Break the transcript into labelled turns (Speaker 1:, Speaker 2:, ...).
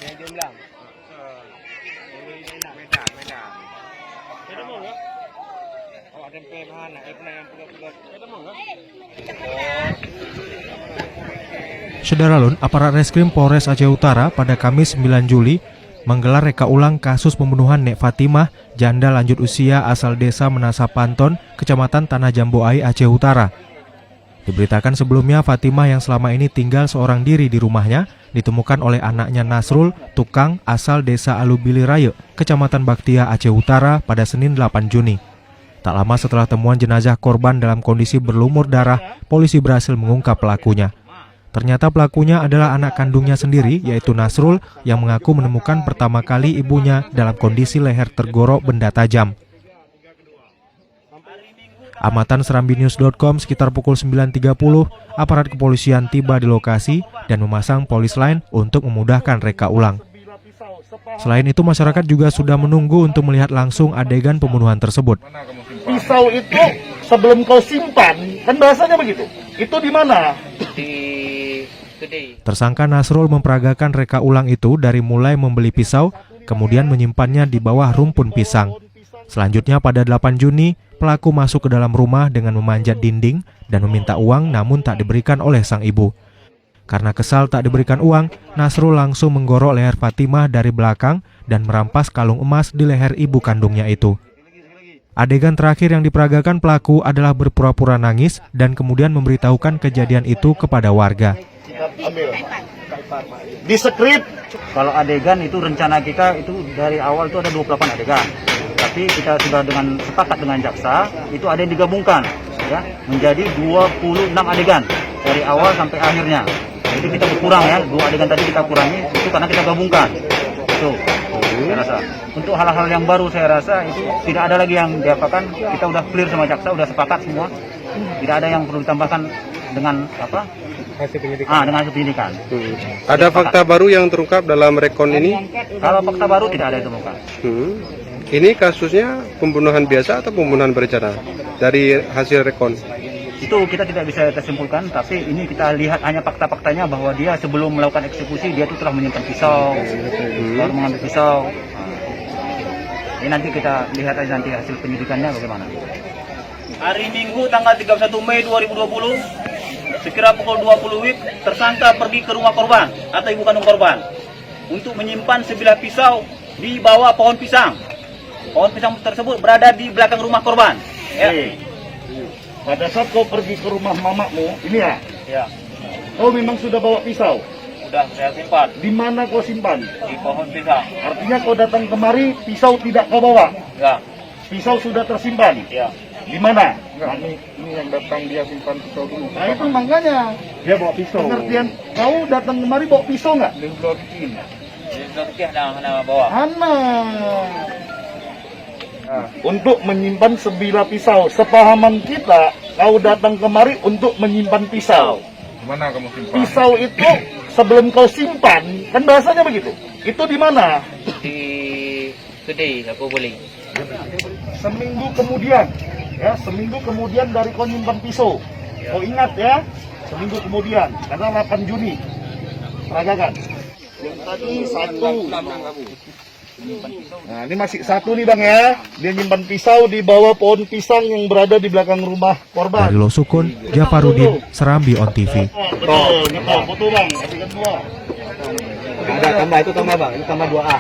Speaker 1: Jumlah. Medan. Ada mau enggak? Oh, ada pemahaman, yang pegat-pegat. Ada mau enggak?
Speaker 2: Saudara aparat reskrim Polres Aceh Utara pada Kamis 9 Juli menggelar reka ulang kasus pembunuhan Nek Fatimah, janda lanjut usia asal desa Menasa Panton, Kecamatan Tanah Jambuai, Aceh Utara. Diberitakan sebelumnya Fatimah yang selama ini tinggal seorang diri di rumahnya ditemukan oleh anaknya Nasrul, tukang asal desa Alubili Raya, Kecamatan Baktia, Aceh Utara pada Senin 8 Juni. Tak lama setelah temuan jenazah korban dalam kondisi berlumur darah, polisi berhasil mengungkap pelakunya. Ternyata pelakunya adalah anak kandungnya sendiri, yaitu Nasrul, yang mengaku menemukan pertama kali ibunya dalam kondisi leher tergorok benda tajam. Amatan serambinews.com sekitar pukul 9.30, aparat kepolisian tiba di lokasi dan memasang polis lain untuk memudahkan reka ulang. Selain itu, masyarakat juga sudah menunggu untuk melihat langsung adegan pembunuhan tersebut.
Speaker 3: Pisau itu sebelum kau simpan, kan bahasanya begitu. Itu di mana?
Speaker 2: Tersangka Nasrul memperagakan reka ulang itu dari mulai membeli pisau, kemudian menyimpannya di bawah rumpun pisang. Selanjutnya pada 8 Juni, pelaku masuk ke dalam rumah dengan memanjat dinding dan meminta uang namun tak diberikan oleh sang ibu. Karena kesal tak diberikan uang, Nasrul langsung menggorok leher Fatimah dari belakang dan merampas kalung emas di leher ibu kandungnya itu. Adegan terakhir yang diperagakan pelaku adalah berpura-pura nangis dan kemudian memberitahukan kejadian itu kepada warga.
Speaker 3: Di skrip.
Speaker 4: Kalau adegan itu rencana kita itu dari awal itu ada 28 adegan. Tapi kita sudah dengan sepakat dengan jaksa, itu ada yang digabungkan ya, menjadi 26 adegan dari awal sampai akhirnya. Jadi kita berkurang ya, 2 adegan tadi kita kurangi itu karena kita gabungkan. Itu saya rasa. Untuk hal-hal yang baru saya rasa itu tidak ada lagi yang diapakan, kita udah clear sama jaksa, udah sepakat semua. Tidak ada yang perlu ditambahkan dengan apa?
Speaker 1: Hasil penyidikan.
Speaker 4: Dengan hasil penyidikan.
Speaker 5: Ada fakta baru yang terungkap dalam rekon ini?
Speaker 4: Kalau fakta baru tidak ada yang ditemukan.
Speaker 5: Ini kasusnya pembunuhan biasa atau pembunuhan berencana dari hasil rekon?
Speaker 4: Itu kita tidak bisa tersimpulkan, tapi ini kita lihat hanya fakta-faktanya bahwa dia sebelum melakukan eksekusi dia itu telah menyimpan pisau, baru mengambil pisau. Ini nanti kita lihat aja nanti hasil penyidikannya bagaimana.
Speaker 6: Hari Minggu tanggal 31 Mei 2020, sekira pukul 20 WIB, tersangka pergi ke rumah korban atau ibu kandung korban untuk menyimpan sebilah pisau di bawah pohon pisang. Pohon pisang tersebut berada di belakang rumah korban. Ya.
Speaker 3: Pada saat kau pergi ke rumah mamamu, ini ya?
Speaker 6: Ya,
Speaker 3: Kau memang sudah bawa pisau.
Speaker 6: sudah saya simpan
Speaker 3: Di mana kau simpan?
Speaker 6: di pohon pisang.
Speaker 3: Artinya kau datang kemari, pisau tidak kau bawa.
Speaker 6: Ya,
Speaker 3: Pisau sudah tersimpan.
Speaker 6: ya.
Speaker 3: Di mana?
Speaker 1: Ini yang datang dia simpan pisau dulu.
Speaker 3: Nah itu makanya.
Speaker 1: Dia bawa pisau.
Speaker 3: Pengertian, kau datang kemari bawa pisau nggak?
Speaker 6: Jadi sudah nak bawa.
Speaker 3: Hana. Untuk menyimpan sebilah pisau. Sepahaman kita, kau datang kemari untuk menyimpan pisau.
Speaker 1: Mana kamu simpan?
Speaker 3: Pisau itu sebelum kau simpan, kan bahasanya begitu. Itu di mana?
Speaker 6: Di kedai aku beli.
Speaker 3: Seminggu kemudian, ya seminggu kemudian dari kau nyimpan pisau. Kau ingat ya, seminggu kemudian, karena 8 Juni. Peragakan. Yang tadi 1. Nah ini masih 1 nih bang ya. Dia nyimpan pisau di bawah pohon pisang yang berada di belakang rumah korban.
Speaker 2: Dari Losukun, Jafarudin, Serambi on TV.
Speaker 3: Betul, foto bang, adegan 2.
Speaker 1: Ada tambah itu tambah bang, ini tambah 2A.